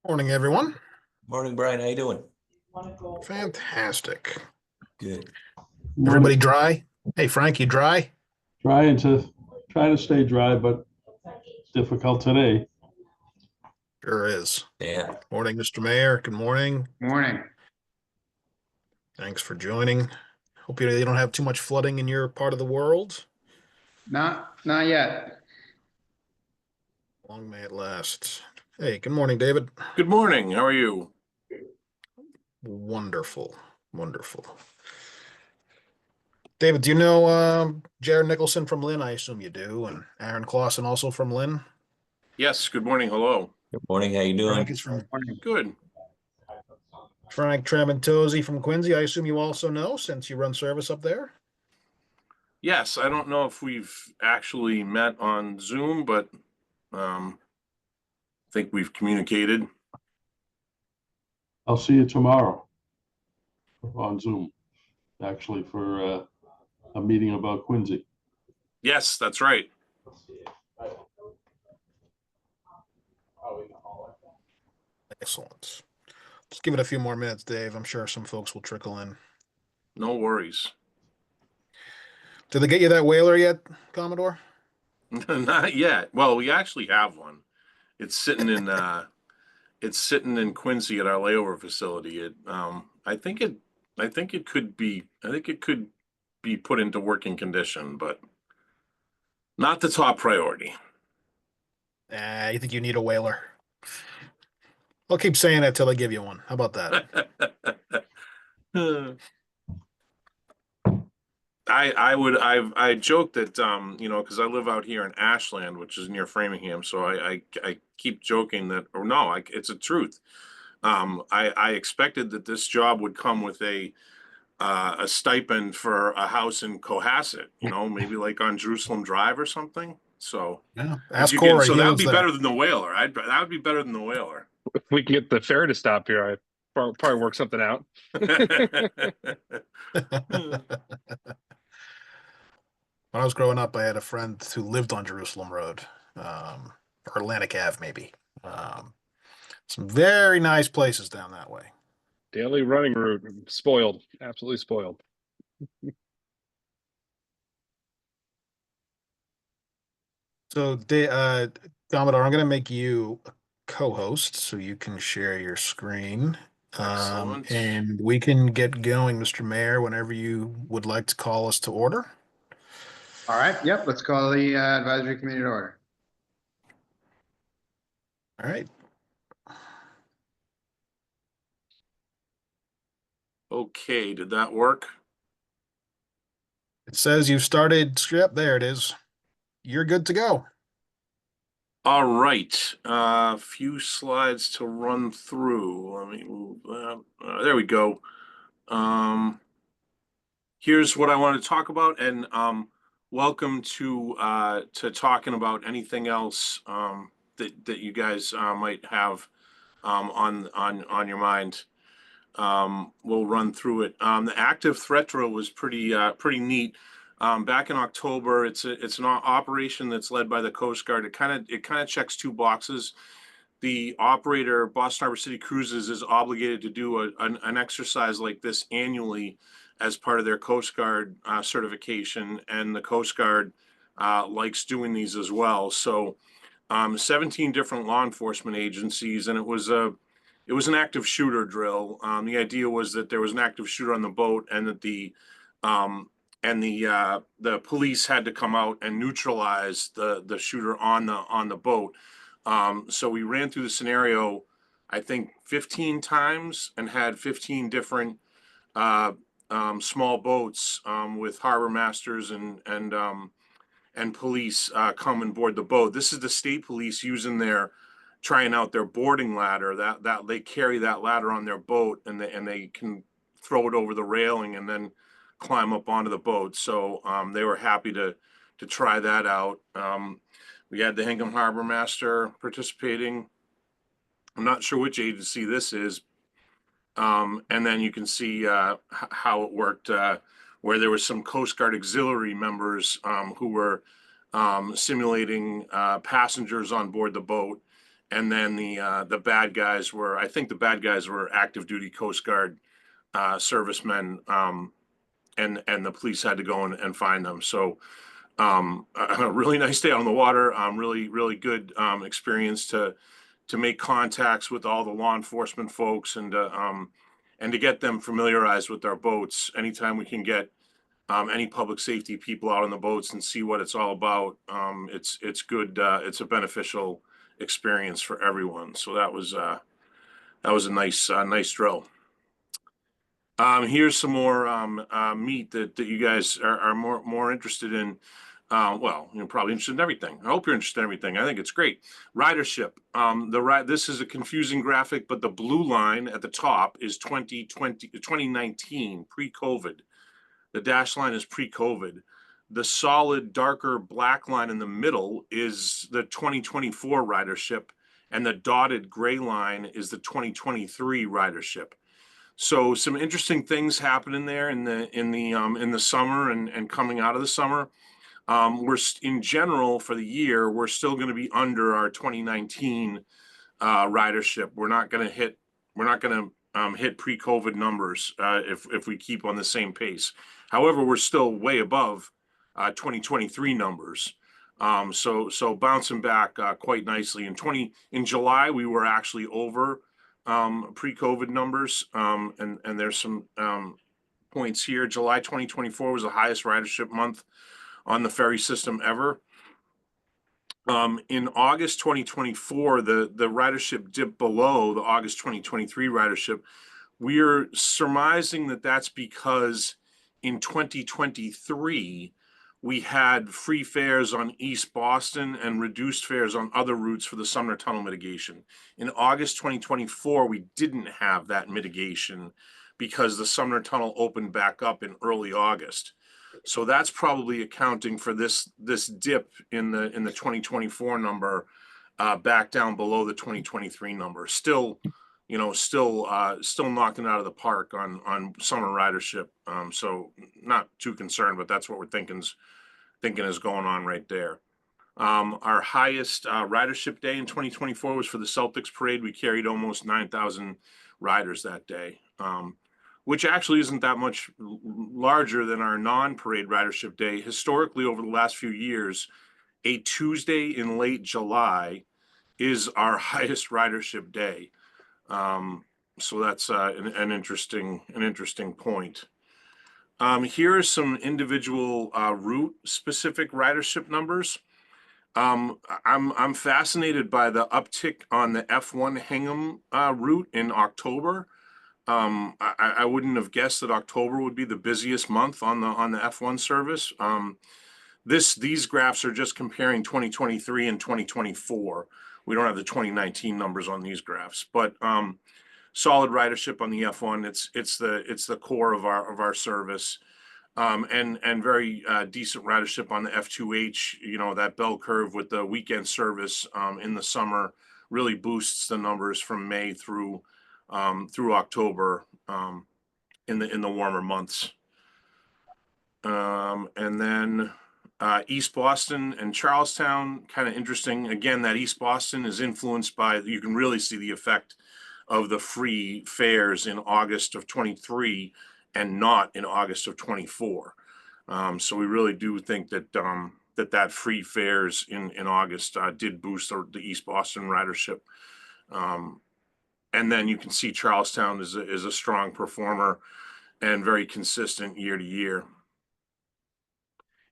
Morning, everyone. Morning, Brian. How you doing? Fantastic. Good. Everybody dry? Hey, Frank, you dry? Trying to stay dry, but difficult today. Sure is. Yeah. Morning, Mr. Mayor. Good morning. Morning. Thanks for joining. Hope you don't have too much flooding in your part of the world. Not yet. Long may it last. Hey, good morning, David. Good morning. How are you? Wonderful. Wonderful. David, do you know Jared Nicholson from Lynn? I assume you do. And Aaron Clausen also from Lynn? Yes. Good morning. Hello. Good morning. How you doing? Frank is from Good. Frank Tramontosi from Quincy. I assume you also know since you run service up there? Yes. I don't know if we've actually met on Zoom, but I think we've communicated. I'll see you tomorrow on Zoom, actually, for a meeting about Quincy. Yes, that's right. Excellent. Just give it a few more minutes, Dave. I'm sure some folks will trickle in. No worries. Did they get you that whaler yet, Commodore? Not yet. Well, we actually have one. It's sitting in Quincy at our layover facility. I think it could be put into working condition, but not the top priority. You think you need a whaler? I'll keep saying that till they give you one. How about that? I joke that because I live out here in Ashland, which is near Framingham, so I keep joking that, or no, it's a truth. I expected that this job would come with a stipend for a house in Cohasset, maybe like on Jerusalem Drive or something. So Yeah. as Ask you get, Corey. so He that would lives be there. better than the whaler. That would be better than the whaler. If we can get the ferry to stop here, I probably work something out. When I was growing up, I had a friend who lived on Jerusalem Road, or Atlantic Ave, maybe. Some very nice places down that way. Daily running route, spoiled, absolutely spoiled. So, Commodore, I'm going to make you a co-host so you can share your screen. Excellent. And we can get going, Mr. Mayor, whenever you would like to call us to order. All right, yep, let's call the advisory committee to order. All right. Okay, did that work? It says you've started. Yep, there it is. You're good to go. All right, a few slides to run through. Let me move that. There we go. Here's what I want to talk about, and welcome to talking about anything else that you guys might have on your mind. We'll run through it. The active threat drill was pretty neat. Back in October, it's an operation that's led by the Coast Guard. It kind of checks two boxes. The operator, Boston Harbor City Cruises, is obligated to do an exercise like this annually as part of their Coast Guard certification, and the Coast Guard likes doing these as well. So 17 different law enforcement agencies, and it was an active shooter drill. The idea was that there was an active shooter on the boat, and that the police had to come out and neutralize the shooter on the boat. So we ran through the scenario, I think 15 times, and had 15 different small boats with harbor masters and police come and board the boat. This is the state police trying out their boarding ladder. That they carry that ladder on their boat, and they can throw it over the railing and then climb up onto the boat. So they were happy to try that out. We had the Hingham Harbor Master participating. I'm not sure which agency this is. And then you can see how it worked, where there were some Coast Guard auxiliary members who were simulating passengers on board the boat. And then the bad guys were, I think the bad guys were active duty Coast Guard servicemen, and the police had to go and find them. So a really nice day on the water. Really good experience to make contacts with all the law enforcement folks, and to get them familiarized with our boats. Anytime we can get any public safety people out on the boats and see what it's all about, it's good. It's a beneficial experience for everyone. So that was a nice drill. Here's some more meat that you guys are more interested in. Well, you're probably interested in everything. I hope you're interested in everything. I think it's great. Ridership. This is a confusing graphic, but the blue line at the top is 2019, pre-COVID. The dashed line is pre-COVID. The solid darker black line in the middle is the 2024 ridership, and the dotted gray line is the 2023 ridership. So some interesting things happening there in the summer and coming out of the summer. We're in general for the year, we're still going to be under our 2019 ridership. We're not going to hit pre-COVID numbers if we keep on the same pace. However, we're still way above 2023 numbers. So bouncing back quite nicely. In July, we were actually over pre-COVID numbers, and there's some points here. July 2024 was the highest ridership month on the ferry system ever. In August 2024, the ridership dipped below the August 2023 ridership. We're surmising that that's because in 2023, we had free fares on East Boston and reduced fares on other routes for the Sumner Tunnel mitigation. In August 2024, we didn't have that mitigation because the Sumner Tunnel opened back up in early August. So that's probably accounting for this dip in the 2024 number, back down below the 2023 number. Still knocking out of the park on summer ridership. So not too concerned, but that's what we're thinking is going on right there. Our highest ridership day in 2024 was for the Celtics parade. We carried almost 9,000 riders that day, which actually isn't that much larger than our non-parade ridership day. Historically, over the last few years, a Tuesday in late July is our highest ridership day. So that's an interesting point. Here are some individual route specific ridership numbers. I'm fascinated by the uptick on the F1 Hingham route in October. I wouldn't have guessed that October would be the busiest month on the F1 service. These graphs are just comparing 2023 and 2024. We don't have the 2019 numbers on these graphs, but solid ridership on the F1. It's the core of our service. And very decent ridership on the F2H. You know, that bell curve with the weekend service in the summer really boosts the numbers from May through October in the warmer months. And then East Boston and Charlestown, kind of interesting. Again, that East Boston is influenced by, you can really see the effect of the free fares in August of 23 and not in August of 24. So we really do think that that free fares in August did boost the East Boston ridership. And then you can see Charlestown is a strong performer and very consistent year to year.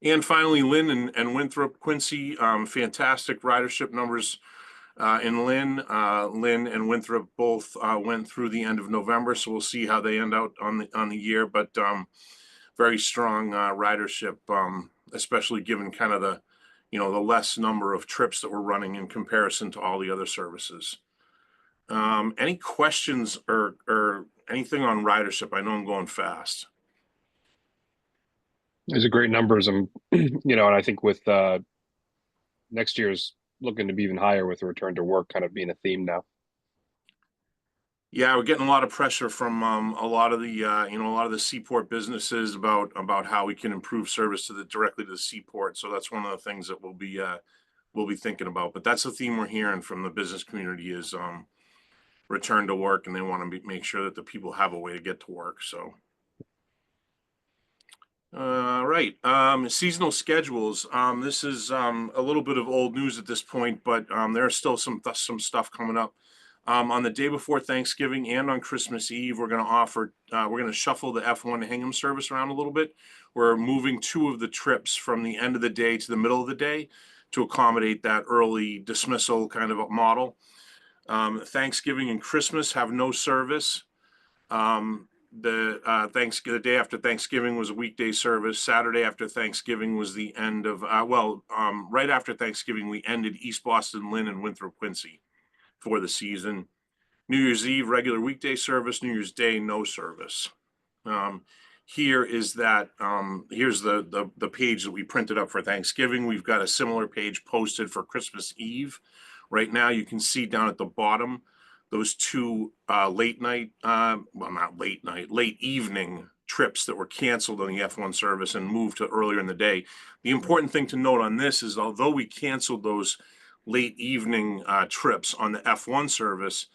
And finally, Lynn and Winthrop Quincy, fantastic ridership numbers in Lynn. Lynn and Winthrop both went through the end of November, so we'll see how they end out on the year. But very strong ridership, especially given kind of the less number of trips that we're running in comparison to all the other services. Any questions or anything on ridership? I know I'm going fast. These are great numbers. And and I think with next year's looking to be even higher with the return to work kind of being a theme now. Yeah, we're getting a lot of pressure from a lot of the seaport businesses about how we can improve service directly to the seaport. So that's one of the things that we'll be thinking about. But that's the theme we're hearing from the business community is return to work, and they want to make sure that the people have a way to get to work. So. Right. Seasonal schedules. This is a little bit of old news at this point, but there's still some stuff coming up. On the day before Thanksgiving and on Christmas Eve, we're going to shuffle the F1 Hingham service around a little bit. We're moving 2 of the trips from the end of the day to the middle of the day to accommodate that early dismissal kind of a model. Thanksgiving and Christmas have no service. The day after Thanksgiving was a weekday service. Saturday after Thanksgiving was the end of right after Thanksgiving we ended East Boston, Lynn, and Winthrop Quincy for the season. New Year's Eve regular weekday service. New Year's Day no service. Here's the page that we printed up for Thanksgiving. We've got a similar page posted for Christmas Eve. Right now you can see down at the bottom those 2 late evening trips that were canceled on the F1 service and moved to earlier in the day. The important thing to note on this is although we canceled those late evening trips on the F1 service,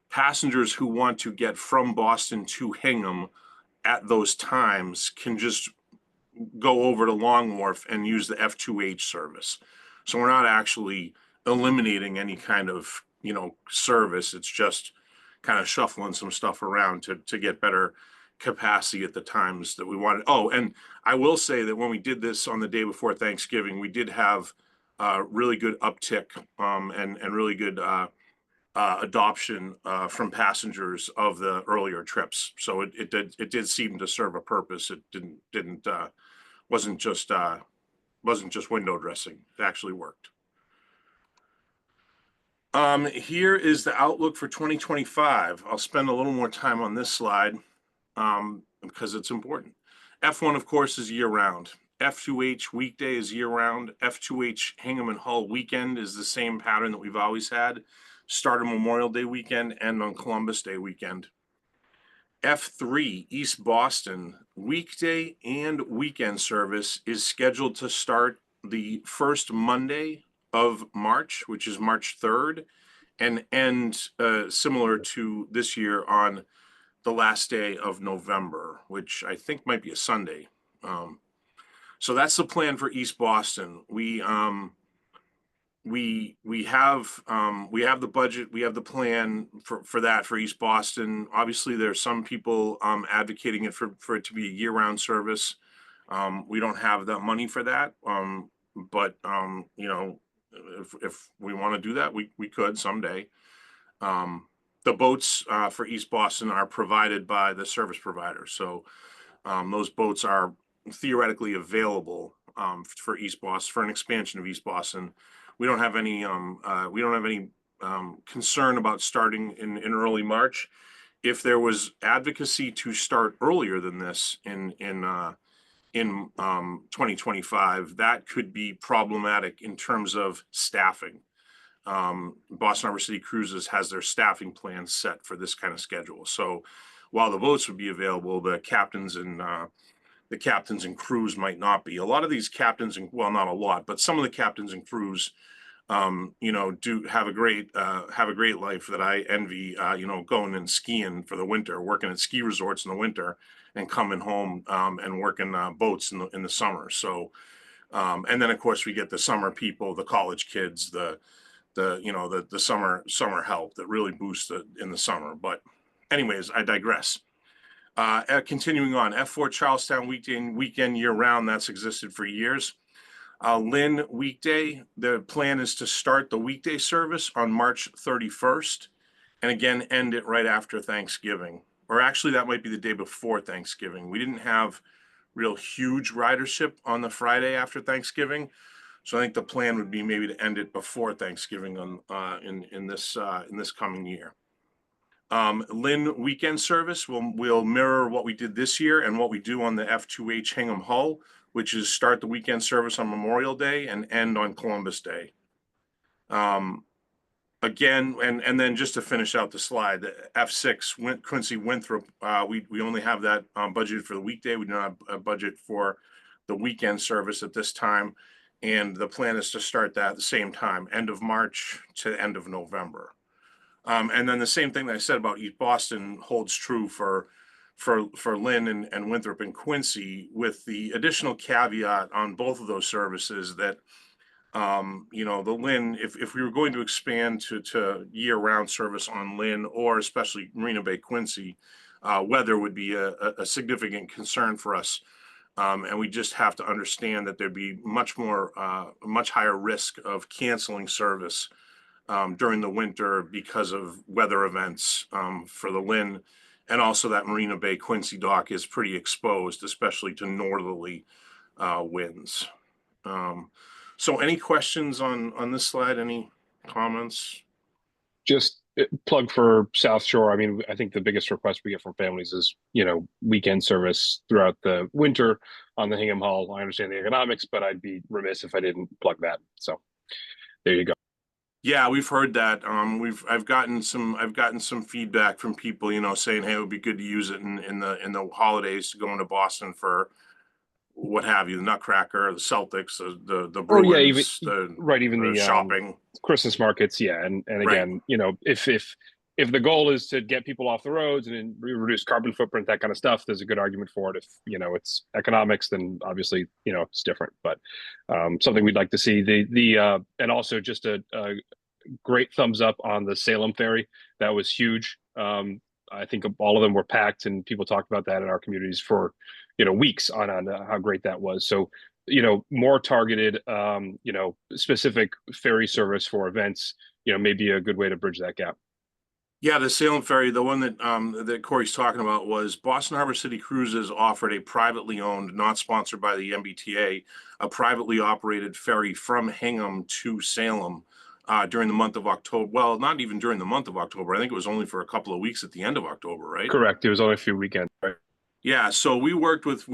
passengers who want to get from Boston to Hingham at those times can just go over to Long Wharf and use the F2H service. So we're not actually eliminating any kind of service. It's just kind of shuffling some stuff around to get better capacity at the times that we wanted. Oh, and I will say that when we did this on the day before Thanksgiving, we did have really good uptick and really good adoption from passengers of the earlier trips. So it did seem to serve a purpose. It wasn't just window dressing. It actually worked. Here is the outlook for 2025. I'll spend a little more time on this slide because it's important. F1, of course, is year-round. F2H weekday is year-round. F2H Hingham and Hull weekend is the same pattern that we've always had. Start on Memorial Day weekend and on Columbus Day weekend. F3 East Boston weekday and weekend service is scheduled to start the first Monday of March, which is March 3rd, and end similar to this year on the last day of November, which I think might be a Sunday. So that's the plan for East Boston. we have the budget, we have the plan for that for East Boston. Obviously, there's some people advocating it for it to be a year-round service. We don't have that money for that. But you know, if we want to do that, we could someday. The boats for East Boston are provided by the service provider, so those boats are theoretically available for East Boston, for an expansion of East Boston. We don't have any concern about starting in early March. If there was advocacy to start earlier than this in 2025, that could be problematic in terms of staffing. Boston Harbor City Cruises has their staffing plans set for this kind of schedule. So while the boats would be available, the captains and crews might not be. A lot of these captains and, well, not a lot, but some of the captains and crews, you know, do have a great life that I envy, you know, going and skiing for the winter, working at ski resorts in the winter and coming home, and working, boats in the summer. So, and then of course we get the summer people, the college kids, you know, the summer help that really boosts it in the summer. But anyways, I digress. Continuing on, F4 Charlestown weekend year round, that's existed for years. Lynn weekday, the plan is to start the weekday service on March 31st and again end it right after Thanksgiving. Or actually that might be the day before Thanksgiving. We didn't have real huge ridership on the Friday after Thanksgiving. So I think the plan would be maybe to end it before Thanksgiving in this coming year. Lynn weekend service will mirror what we did this year and what we do on the F2H Hingham Hull, which is start the weekend service on Memorial Day and end on Columbus Day. Again, and then just to finish out the slide, the F6 Quincy Winthrop, we only have that budgeted for the weekday. We do not have a budget for the weekend service at this time. And the plan is to start that at the same time, end of March to end of November. And then the same thing that I said about East Boston holds true for Lynn and Winthrop and Quincy, with the additional caveat on both of those services that, you know, the Lynn, if we were going to expand to year-round service on Lynn, or especially Marina Bay Quincy, weather would be a significant concern for us. And we just have to understand that there'd be much higher risk of canceling service during the winter because of weather events for the Lynn, and also that Marina Bay Quincy dock is pretty exposed, especially to northerly winds. So any questions on this slide? Any comments? Just plug for South Shore. I mean, I think the biggest request we get from families is, you know, weekend service throughout the winter on the Hingham Hull. I understand the economics, but I'd be remiss if I didn't plug that. So there you go. Yeah, we've heard that. I've gotten some feedback from people, you know, saying, hey, it would be good to use it in the holidays to go into Boston for what have you, the Nutcracker, the Celtics, the Oh yeah, Bruins, even the shopping. Christmas markets, yeah, and again, Right. you know, if the goal is to get people off the roads and reduce carbon footprint, that kind of stuff, there's a good argument for it. If, you know, it's economics, then obviously, you know, it's different. But something we'd like to see. And also just a great thumbs up on the Salem ferry. That was huge. I think all of them were packed, and people talked about that in our communities for, you know, weeks on how great that was. So, you know, more targeted, you know, specific ferry service for events, you know, may be a good way to bridge that gap. Yeah, the Salem ferry, the one that Corey's talking about, was Boston Harbor City Cruises offered a privately owned, not sponsored by the MBTA, a privately operated ferry from Hingham to Salem during the month of October. Well, not even during the month of October. I think it was only for a couple of weeks at the end of October, right? Correct. It was only a few weekends, right? Yeah, so we worked with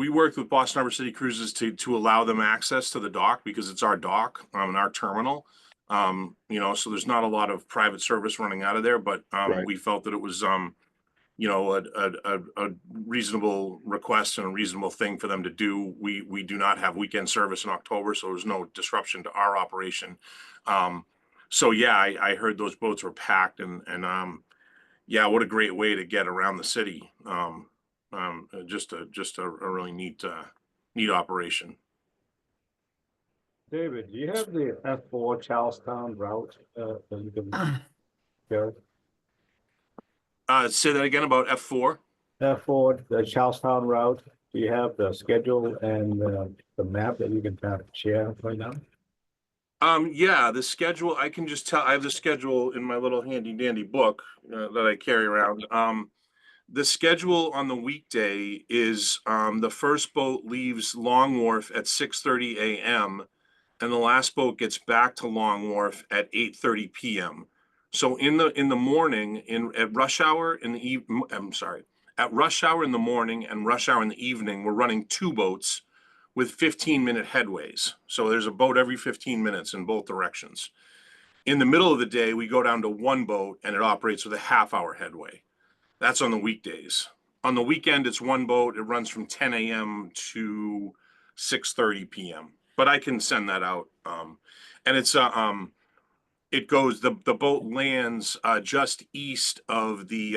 Boston Harbor City Cruises to allow them access to the dock, because it's our dock and our terminal. You know, so there's not a lot of private service running out of there, but Right. we felt that it was you know, a reasonable request and a reasonable thing for them to do. We do not have weekend service in October, so there's no disruption to our operation. So yeah, I heard those boats were packed, and yeah, what a great way to get around the city. Just a really neat operation. David, do you have the F4 Charlestown route that you can share? Say that again about F4. F4, the Charlestown route, do you have the schedule and the map that you can kind of share right now? Yeah, the schedule, I can just tell, I have the schedule in my little handy dandy book that I carry around. The schedule on the weekday is the first boat leaves Long Wharf at 6:30 a.m. and the last boat gets back to Long Wharf at 8:30 p.m. So in the morning, at rush hour in the I'm sorry, at rush hour in the morning and rush hour in the evening, we're running two boats with 15-minute headways. So there's a boat every 15 minutes in both directions. In the middle of the day, we go down to one boat and it operates with a half-hour headway. That's on the weekdays. On the weekend, it's one boat. It runs from 10 a.m. to 6:30 p.m. But I can send that out. And it goes, the boat lands just east of the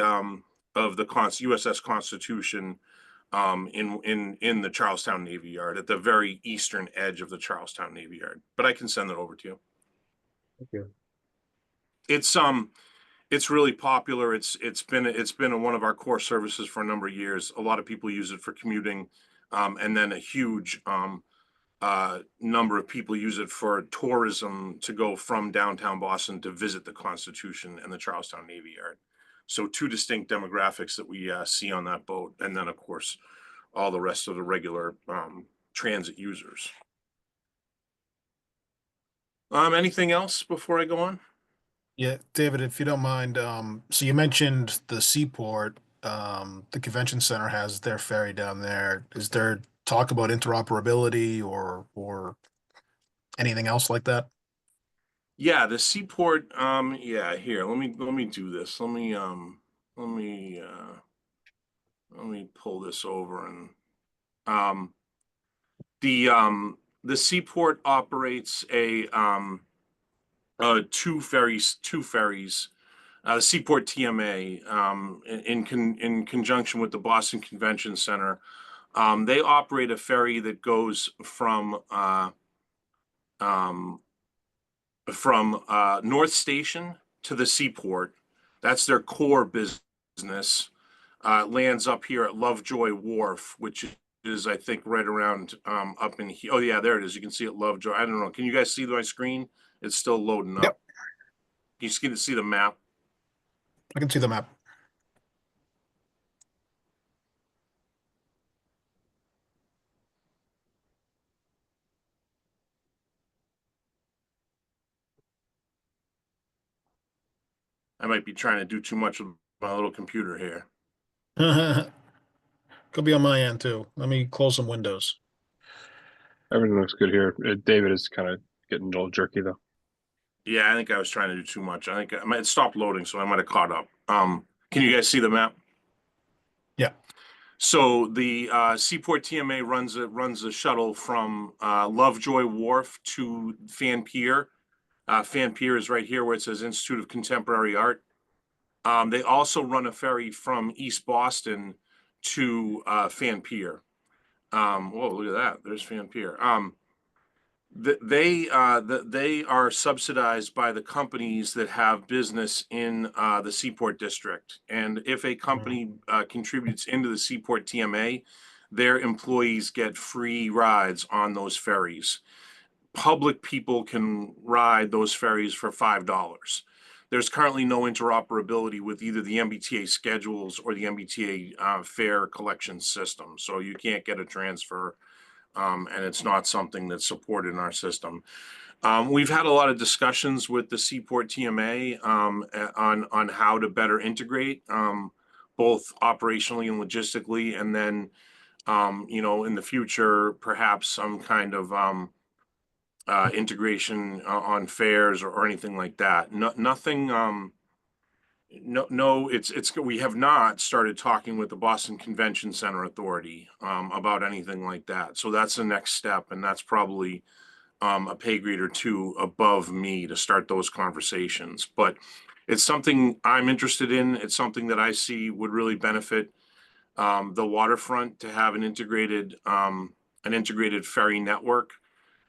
USS Constitution in the Charlestown Navy Yard, at the very eastern edge of the Charlestown Navy Yard. But I can send that over to you. Thank you. It's really popular. It's been one of our core services for a number of years. A lot of people use it for commuting, and then a huge number of people use it for tourism to go from downtown Boston to visit the Constitution and the Charlestown Navy Yard. So two distinct demographics that we see on that boat, and then of course all the rest of the regular transit users. Anything else before I go on? Yeah, David, if you don't mind, so you mentioned the seaport, the convention center has their ferry down there. Is there talk about interoperability or anything else like that? Yeah, the seaport. Yeah, here. Let me do this. Let me let me pull this over and um the seaport operates a two ferries. The Seaport TMA in conjunction with the Boston Convention Center. They operate a ferry that goes um, from North Station to the seaport. That's their core business. Lands up here at Lovejoy Wharf, which is, I think, right around up in here. Oh, yeah, there it is. You can see it, Lovejoy. I don't know. Can you guys see my screen? It's still loading up. Yep. You can see the map. I can see the map. I might be trying to do too much with my little computer here. Could be on my end too. Let me close some windows. Everything looks good here. David is kind of getting a little jerky though. Yeah, I think I was trying to do too much. I think I might stop loading, so I might have caught up. Can you guys see the map? Yeah. So the Seaport TMA runs a shuttle from Lovejoy Wharf to Fan Pier. Fan Pier is right here where it says Institute of Contemporary Art. They also run a ferry from East Boston to Fan Pier. Whoa, look at that. There's Fan Pier. They are subsidized by the companies that have business in the Seaport District. And if a company contributes into the Seaport TMA, their employees get free rides on those ferries. Public people can ride those ferries for $5. There's currently no interoperability with either the MBTA schedules or the MBTA fare collection system. So you can't get a transfer. And it's not something that's supported in our system. We've had a lot of discussions with the Seaport TMA on how to better integrate, both operationally and logistically, and then in the future, perhaps some kind of integration on fares or anything like that. Nothing. No, it's we have not started talking with the Boston Convention Center Authority about anything like that. So that's the next step, and that's probably a pay grade or two above me to start those conversations. But it's something I'm interested in. It's something that I see would really benefit the waterfront to have an integrated ferry network.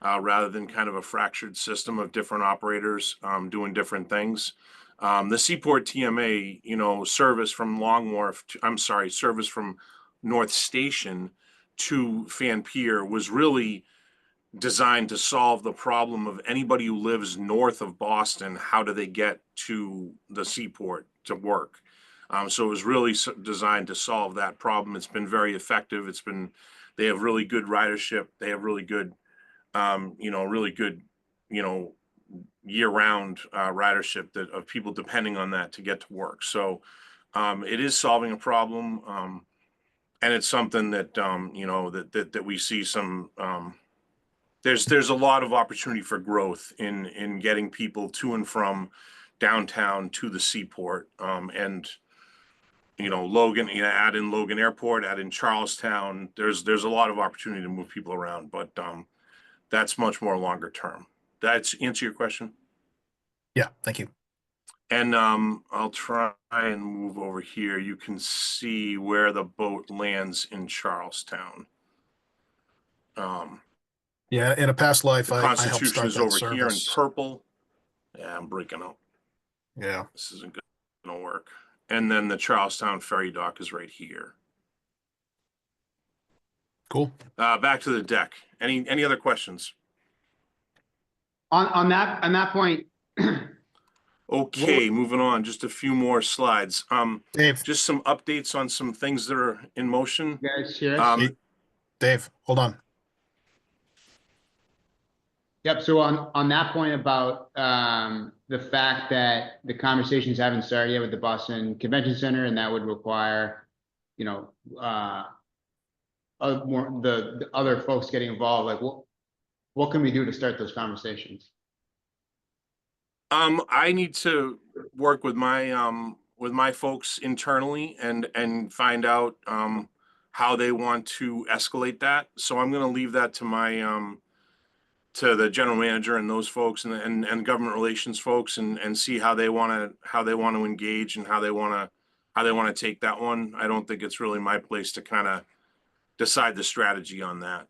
rather than kind of a fractured system of different operators doing different things. The Seaport TMA, service from Long Wharf, service from North Station to Fan Pier was really designed to solve the problem of anybody who lives north of Boston. How do they get to the seaport to work? So it was really designed to solve that problem. It's been very effective. They have really good ridership. They have really good, really good, year-round ridership of people depending on that to get to work. So it is solving a problem, and it's something that that we see some. There's a lot of opportunity for growth in getting people to and from downtown to the seaport, and Logan, add in Logan Airport, add in Charlestown. There's a lot of opportunity to move people around, but that's much more longer term. That's answer your question. Yeah, thank you. And I'll try and move over here. You can see where the boat lands in Charlestown. Yeah, in a past life, The I helped Constitution start is that over here in service. purple. Yeah, I'm breaking up. Yeah, This isn't gonna work. And then the Charlestown Ferry dock is right here. cool. Back to the deck. Any other questions? On that point, Okay, moving on. Just a few more slides. Dave, Just some updates on some things that are in motion. you guys hear us? Dave, hold on. Yep, so on that point about the fact that the conversations haven't started yet with the Boston Convention Center, and that would require, the other folks getting involved, like what can we do to start those conversations? I need to work with my folks internally and find out how they want to escalate that. So I'm going to leave that to my to the general manager and those folks and government relations folks and see how they want to engage and how they want to take that one. I don't think it's really my place to kind of decide the strategy on that.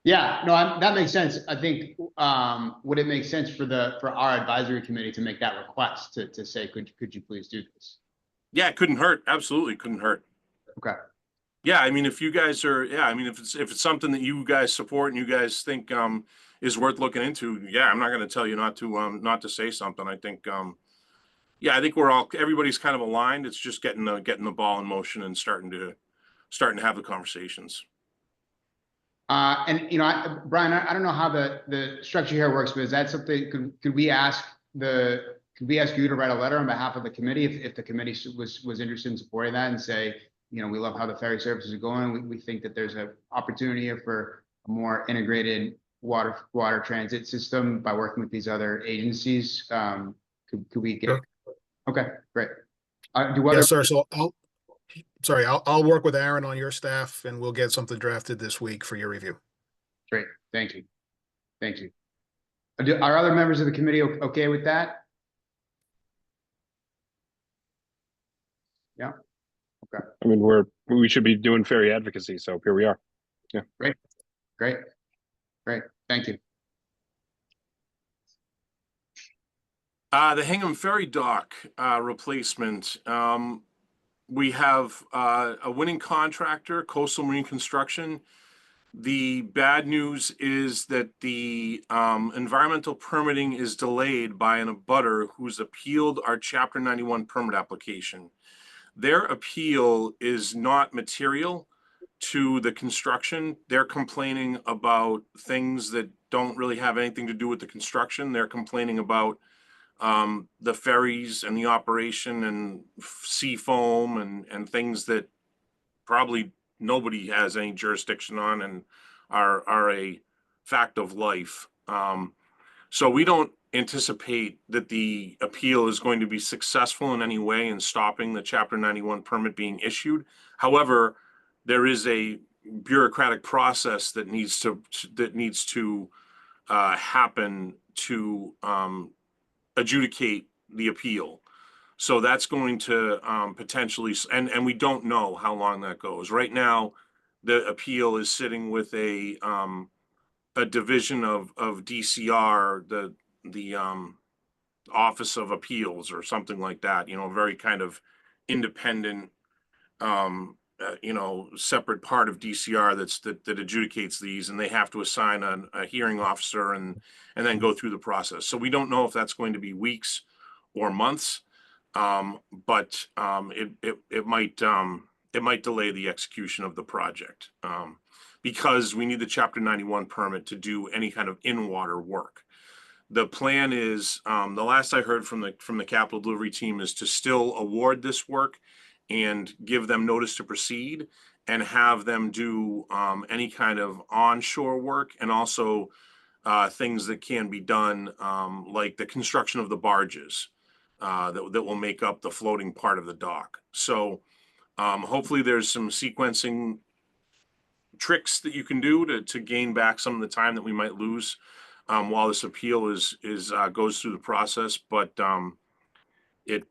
Yeah, no, that makes sense. I think, would it make sense for our advisory committee to make that request to say, could you please do this? Yeah, it couldn't hurt. Absolutely couldn't hurt. Okay. Yeah, I mean, if you guys are, if it's something that you guys support and you guys think is worth looking into, yeah, I'm not going to tell you not to say something. I think, yeah, I think everybody's kind of aligned. It's just getting the ball in motion and starting to have the conversations. And Brian, I don't know how the structure here works, but is that something? Could we ask you to write a letter on behalf of the committee if the committee was interested in supporting that and say, we love how the ferry services are going. We think that there's an opportunity here for a more integrated water transit system by working with these other agencies. Could we get? Sure. Okay, great. Yes, sir. So I'll work with Aaron on your staff and we'll get something drafted this week for your review. Great, thank you. Thank you. Are other members of the committee okay with that? Yeah. Okay. I mean, we should be doing ferry advocacy, so here we are. Yeah. Great. Thank you. The Hingham Ferry dock replacement. We have a winning contractor, Coastal Marine Construction. The bad news is that the environmental permitting is delayed by an abutter who's appealed our Chapter 91 permit application. Their appeal is not material to the construction. They're complaining about things that don't really have anything to do with the construction. They're complaining about the ferries and the operation and sea foam and things that probably nobody has any jurisdiction on and are a fact of life. So we don't anticipate that the appeal is going to be successful in any way in stopping the Chapter 91 permit being issued. However, there is a bureaucratic process that needs to happen to adjudicate the appeal. So that's going to potentially, and we don't know how long that goes. Right now, the appeal is sitting with a a division of DCR, the Office of Appeals or something like that, you know, very kind of independent, you know, separate part of DCR that adjudicates these, and they have to assign a hearing officer and then go through the process. So we don't know if that's going to be weeks or months, but it might delay the execution of the project, because we need the Chapter 91 permit to do any kind of in-water work. The plan is, the last I heard from the capital delivery team, is to still award this work and give them notice to proceed and have them do any kind of onshore work, and also things that can be done, like the construction of the barges that will make up the floating part of the dock. So hopefully there's some sequencing tricks that you can do to gain back some of the time that we might lose while this appeal goes through the process. But it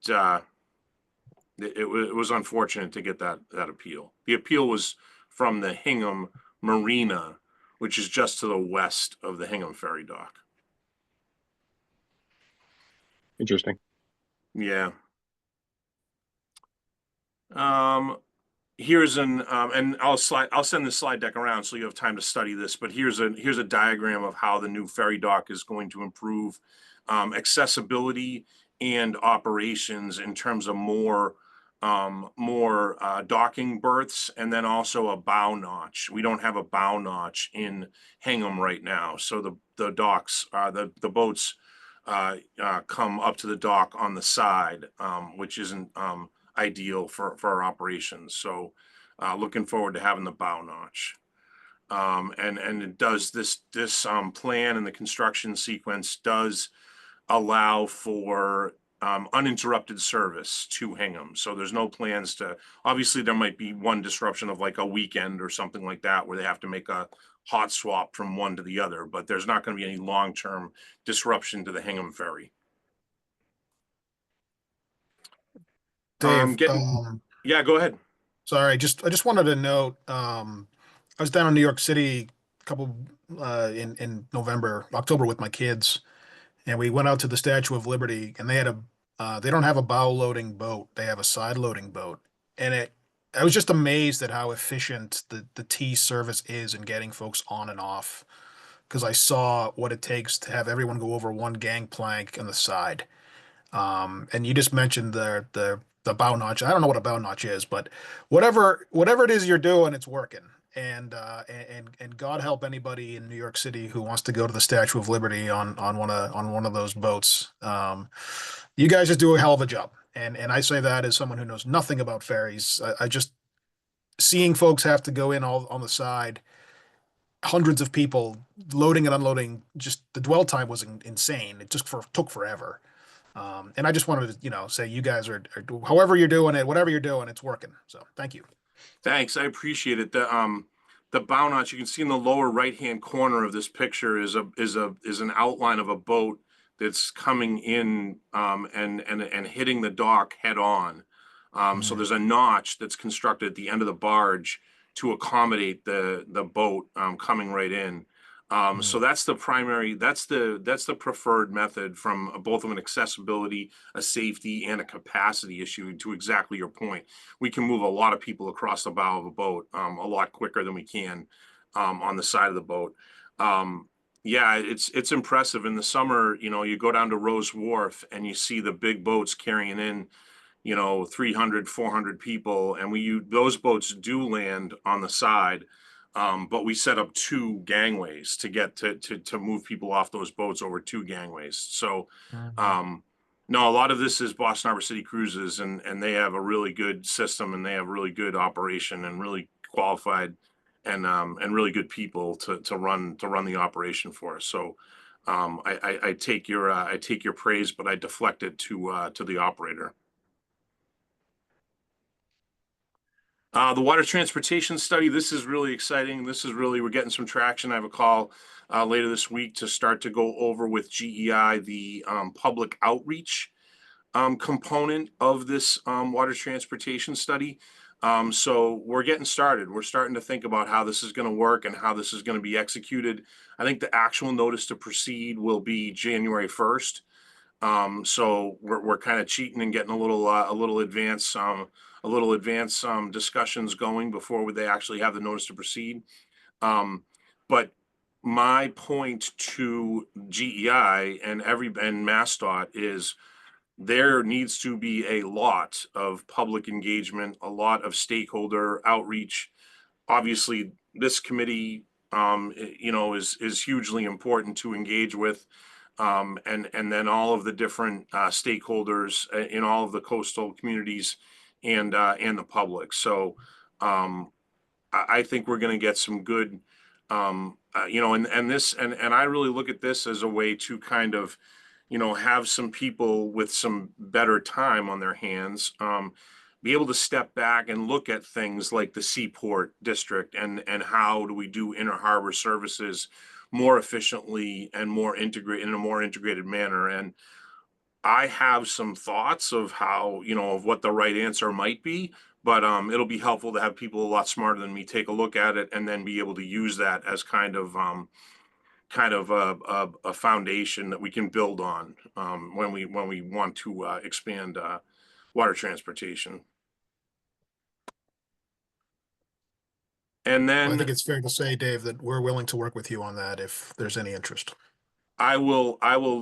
was unfortunate to get that appeal. The appeal was from the Hingham Marina, which is just to the west of the Hingham Ferry dock. Interesting. Yeah. Here's and I'll send the slide deck around so you have time to study this, but here's a diagram of how the new ferry dock is going to improve accessibility and operations in terms of more docking berths, and then also a bow notch. We don't have a bow notch in Hingham right now, so the docks, the boats come up to the dock on the side, which isn't ideal for our operations. So looking forward to having the bow notch. And it does this plan, and the construction sequence does allow for uninterrupted service to Hingham. So there's no plans to, obviously there might be one disruption of like a weekend or something like that where they have to make a hot swap from one to the other, but there's not going to be any long-term disruption to the Hingham Ferry. Dave, Yeah, go ahead. sorry, I just wanted to note, I was down in New York City a couple in October with my kids, and we went out to the Statue of Liberty, and they had they don't have a bow loading boat, they have a side loading boat, and I was just amazed at how efficient the T service is in getting folks on and off, because I saw what it takes to have everyone go over one gangplank on the side. And you just mentioned the bow notch. I don't know what a bow notch is, but whatever it is you're doing, it's working. And God help anybody in New York City who wants to go to the Statue of Liberty on one of those boats. You guys just do a hell of a job. And I say that as someone who knows nothing about ferries. I just seeing folks have to go in all on the side, hundreds of people loading and unloading. Just the dwell time was insane. It just took forever. And I just wanted to, say you guys are however you're doing it, whatever you're doing, it's working. So thank you. Thanks, I appreciate it. The bow notch you can see in the lower right-hand corner of this picture is an outline of a boat that's coming in and hitting the dock head on. So there's a notch that's constructed at the end of the barge to accommodate the boat coming right in. So that's the primary, that's the preferred method from both of an accessibility, a safety, and a capacity issue. To exactly your point, we can move a lot of people across the bow of a boat a lot quicker than we can on the side of the boat. Yeah, it's impressive. In the summer, you go down to Rose Wharf and you see the big boats carrying in 300, 400 people, and those boats do land on the side. But we set up 2 gangways to get to move people off those boats over 2 gangways. So, no, a lot of this is Boston Harbor City Cruises, and they have a really good system, and they have really good operation, and really qualified and really good people to run the operation for us. So, I take your praise, but I deflect it to the operator. The water transportation study, this is really exciting. We're getting some traction. I have a call later this week to start to go over with GEI the public outreach component of this water transportation study. So we're getting started. We're starting to think about how this is going to work and how this is going to be executed. I think the actual notice to proceed will be January 1st. So we're kind of cheating and getting a little advance discussions going before they actually have the notice to proceed. But my point to GEI and MassDOT is there needs to be a lot of public engagement, a lot of stakeholder outreach. Obviously, this committee, is hugely important to engage with. And then all of the different stakeholders in all of the coastal communities and the public. So I think we're going to get some good, and I really look at this as a way to kind of, have some people with some better time on their hands, be able to step back and look at things like the Seaport District and how do we do inner harbor services more efficiently and more integrate in a more integrated manner. And I have some thoughts of how, of what the right answer might be, but it'll be helpful to have people a lot smarter than me take a look at it and then be able to use that as kind of a foundation that we can build on when we want to expand water transportation. And I then think it's fair to say, Dave, that we're willing to work with you on that if there's any interest. I will hold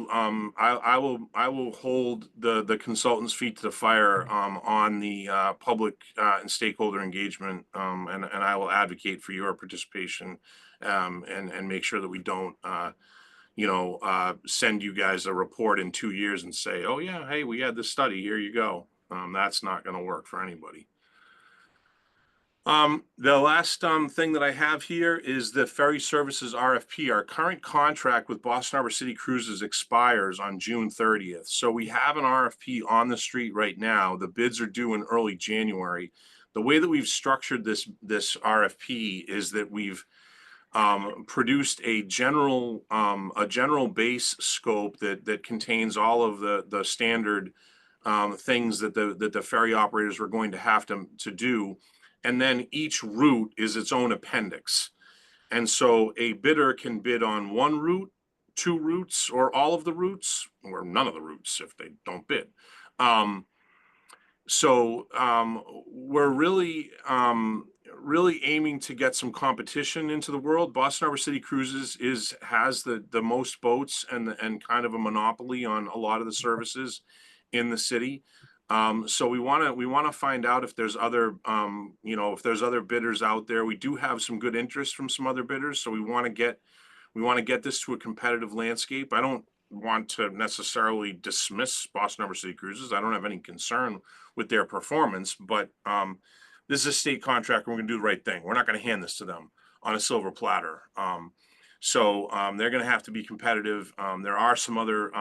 the consultant's feet to the fire on the public and stakeholder engagement, and I will advocate for your participation and make sure that we don't send you guys a report in 2 years and say, oh yeah, hey, we had this study, here you go. That's not going to work for anybody. The last thing that I have here is the ferry services RFP. Our current contract with Boston Harbor City Cruises expires on June 30th. So we have an RFP on the street right now. The bids are due in early January. The way that we've structured this RFP is that we've produced a general base scope that contains all of the standard things that the ferry operators were going to have to do. And then each route is its own appendix. And so a bidder can bid on one route, two routes, or all of the routes, or none of the routes if they don't bid. We're really aiming to get some competition into the world. Boston Harbor City Cruises has the most boats and kind of a monopoly on a lot of the services in the city. So we want to find out if there's other bidders out there. We do have some good interest from some other bidders, so we want to get this to a competitive landscape. I don't want to necessarily dismiss Boston Harbor City Cruises. I don't have any concern with their performance, but this is a state contract. We're going to do the right thing. We're not going to hand this to them on a silver platter. So they're going to have to be competitive. There are some other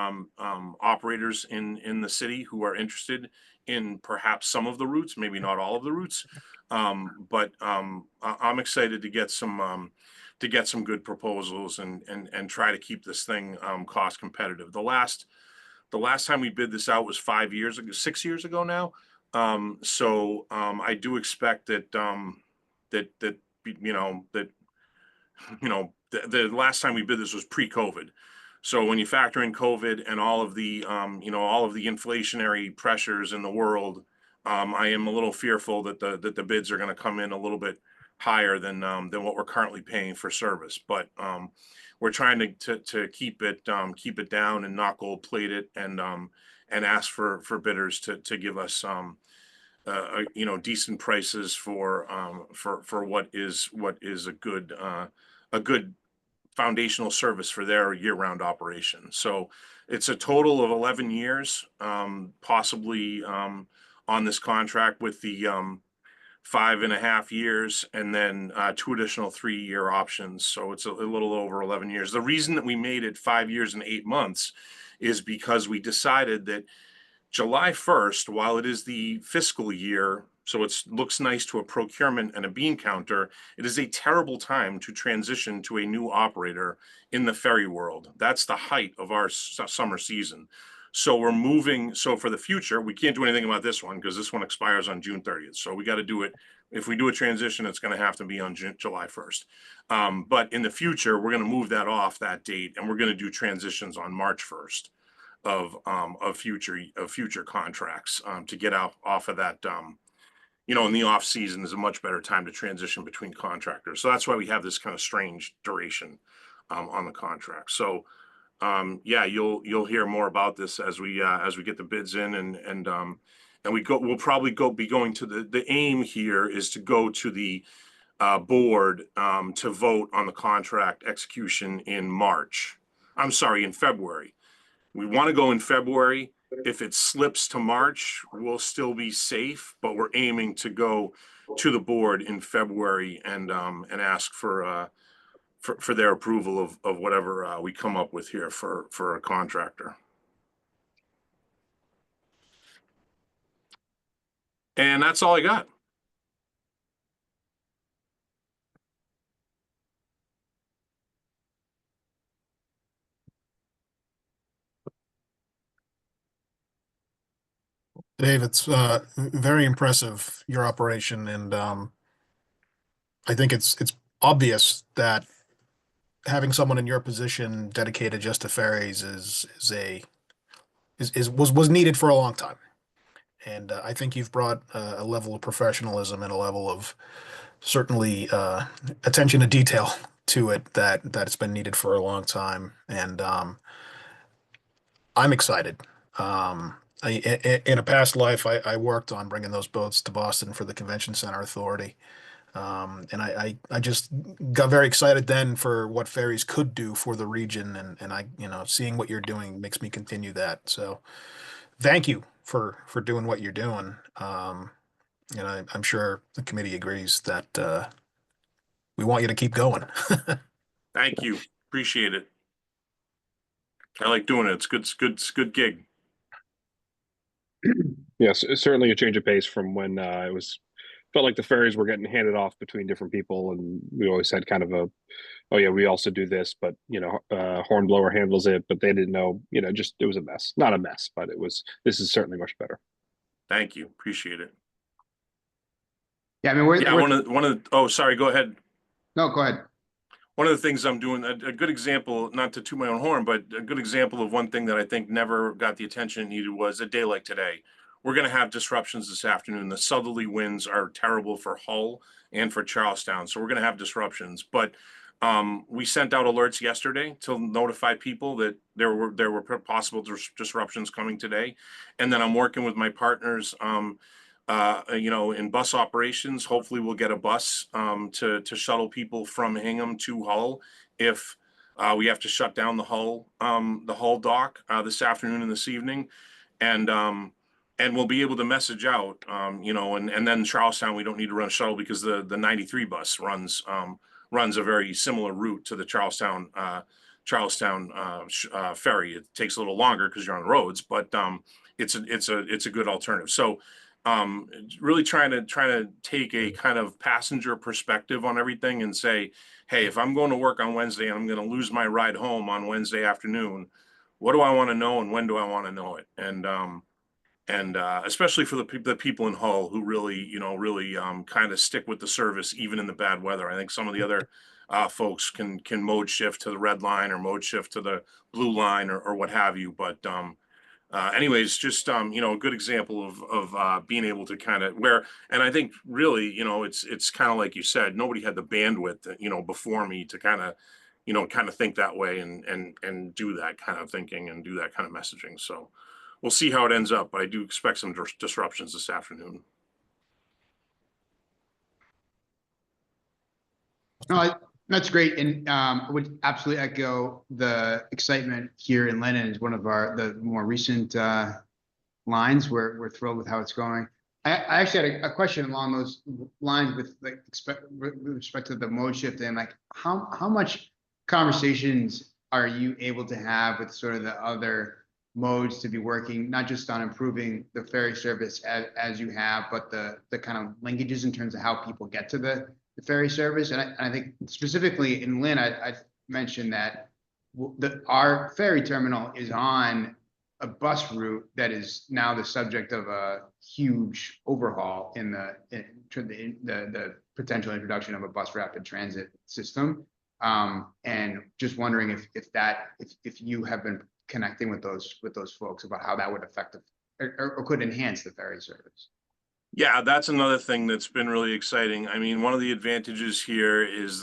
operators in the city who are interested in perhaps some of the routes, maybe not all of the routes. But I'm excited to get some good proposals and try to keep this thing cost competitive. The last time we bid this out was 5 years ago, 6 years ago now. So I do expect that the last time we bid this was pre-COVID. So when you factor in COVID and all of the inflationary pressures in the world, I am a little fearful that the bids are going to come in a little bit higher than what we're currently paying for service. But we're trying to keep it down and not gold plate it and ask for bidders to give us decent prices for what is a good foundational service for their year-round operation. So it's a total of 11 years, possibly on this contract with the 5.5 years and then 2 additional 3-year options. So it's a little over 11 years. The reason that we made it 5 years and 8 months is because we decided that July 1st, while it is the fiscal year, so it looks nice to a procurement and a bean counter, it is a terrible time to transition to a new operator in the ferry world. That's the height of our summer season. So we're moving, so for the future, we can't do anything about this one because this one expires on June 30th. So we got to do it. If we do a transition, it's going to have to be on July 1st. But in the future, we're going to move that off that date, and we're going to do transitions on March 1st of future contracts to get off of that. In the off season is a much better time to transition between contractors. So that's why we have this kind of strange duration on the contract. So yeah, you'll hear more about this as we get the bids in, and we'll probably be going to the aim here is to go to the board to vote on the contract execution in March. I'm sorry, in February. We want to go in February. If it slips to March, we'll still be safe, but we're aiming to go to the board in February and ask for their approval of whatever we come up with here for a contractor. And that's all I got. Dave, it's very impressive, your operation, and I think it's obvious that having someone in your position dedicated just to ferries was needed for a long time. And I think you've brought a level of professionalism and a level of certainly attention to detail to it that it's been needed for a long time. And I'm excited. In a past life, I worked on bringing those boats to Boston for the Convention Center Authority. And I just got very excited then for what ferries could do for the region. And seeing what you're doing makes me continue that. So thank you for doing what you're doing. And I'm sure the committee agrees that we want you to keep going. Thank you. Appreciate it. I like doing it. It's good. It's a good gig. Yes, it's certainly a change of pace from when felt like the ferries were getting handed off between different people, and we always had kind of oh yeah, we also do this, but Hornblower handles it, but they didn't know, just it was a mess. Not a mess, but this is certainly much better. Thank you. Appreciate it. Yeah, I mean, oh, sorry, go ahead. No, go ahead. One of the things I'm doing, a good example, not to toot my own horn, but a good example of one thing that I think never got the attention it needed was a day like today. We're going to have disruptions this afternoon. The southerly winds are terrible for Hull and for Charlestown. So we're going to have disruptions. But we sent out alerts yesterday to notify people that there were possible disruptions coming today. And then I'm working with my partners in bus operations. Hopefully we'll get a bus to shuttle people from Hingham to Hull if we have to shut down the Hull dock this afternoon and this evening. And we'll be able to message out, and then Charlestown, we don't need to run a shuttle because the 93 bus runs a very similar route to the Charlestown ferry. It takes a little longer because you're on the roads, but it's a good alternative. So really trying to take a kind of passenger perspective on everything and say, hey, if I'm going to work on Wednesday and I'm going to lose my ride home on Wednesday afternoon, what do I want to know and when do I want to know it? And especially for the people in Hull who really kind of stick with the service even in the bad weather. I think some of the other folks can mode shift to the red line or mode shift to the blue line or what have you. But anyways, just a good example of being able to kind of and I think really it's kind of like you said, nobody had the bandwidth before me to kind of think that way and do that kind of thinking and do that kind of messaging. So we'll see how it ends up, but I do expect some disruptions this afternoon. No, that's great, and I would absolutely echo the excitement here in Lennon. Is one of the more recent lines. We're thrilled with how it's going. I actually had a question along those lines with respect to the mode shift and how much conversations are you able to have with sort of the other modes to be working, not just on improving the ferry service as you have, but the kind of linkages in terms of how people get to the ferry service. And I think specifically in Lynn, I mentioned that our ferry terminal is on a bus route that is now the subject of a huge overhaul in the potential introduction of a bus rapid transit system. And just wondering if you have been connecting with those folks about how that would affect or could enhance the ferry service. Yeah, that's another thing that's been really exciting. I mean, one of the advantages here is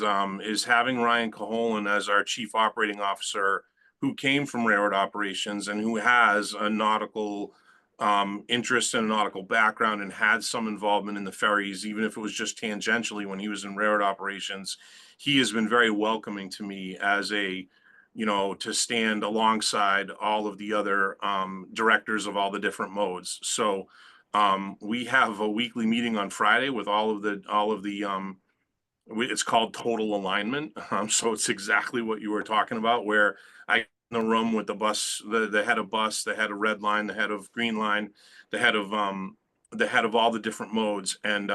having Ryan Caholen as our chief operating officer, who came from railroad operations and who has a nautical interest and a nautical background and had some involvement in the ferries, even if it was just tangentially when he was in railroad operations. He has been very welcoming to me as a, to stand alongside all of the other directors of all the different modes. So we have a weekly meeting on Friday with all of the it's called total alignment. So it's exactly what you were talking about, where I in the room with the bus, the head of bus, the head of red line, the head of green line, the head of all the different modes, and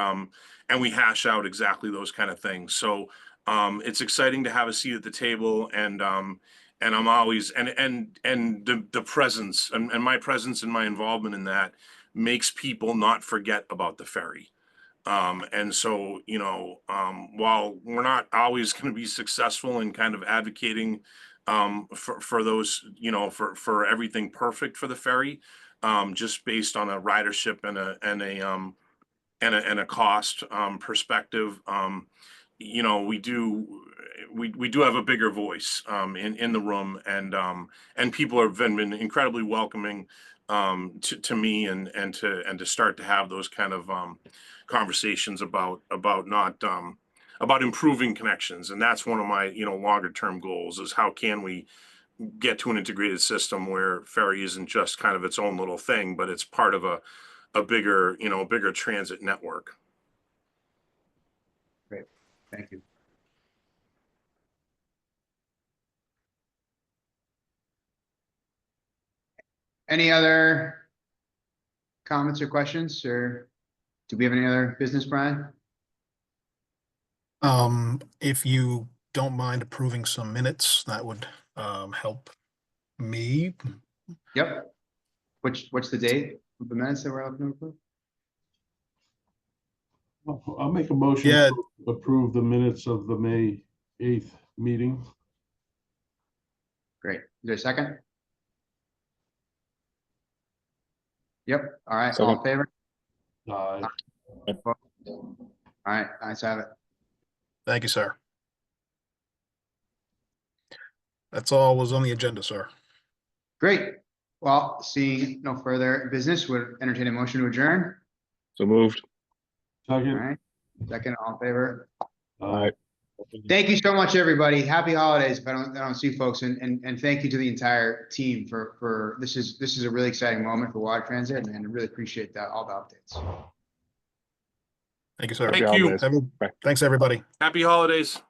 we hash out exactly those kind of things. So it's exciting to have a seat at the table, and I'm always and the presence and my presence and my involvement in that makes people not forget about the ferry. And so, while we're not always going to be successful in kind of advocating for those, for everything perfect for the ferry, just based on a ridership and a cost perspective, we do have a bigger voice in the room, and people have been incredibly welcoming to me and to start to have those kind of conversations about improving connections. And that's one of my longer term goals, is how can we get to an integrated system where ferry isn't just kind of its own little thing, but it's part of a bigger transit network. Great, thank you. Any other comments or questions, or do we have any other business, Brian? If you don't mind approving some minutes, that would help me. Yep. What's the date of the minutes that we're looking to approve? I'll make a motion Yeah. to approve the minutes of the May 8th meeting. Great. Is there a second? Yep. All right. All Second. in favor? Aye. All right. Ayes have it. Thank you, sir. That's all was on the agenda, sir. Great. Well, seeing no further business, would entertain a motion to adjourn. So moved. All Second. right. Second, all in favor? Aye. Thank you so much, everybody. Happy holidays. If I don't see folks, and thank you to the entire team for this is a really exciting moment for water transit, and I really appreciate that, all the updates. Thank you, sir. Thank Happy you. holidays. Bye. Thanks, everybody. Happy holidays.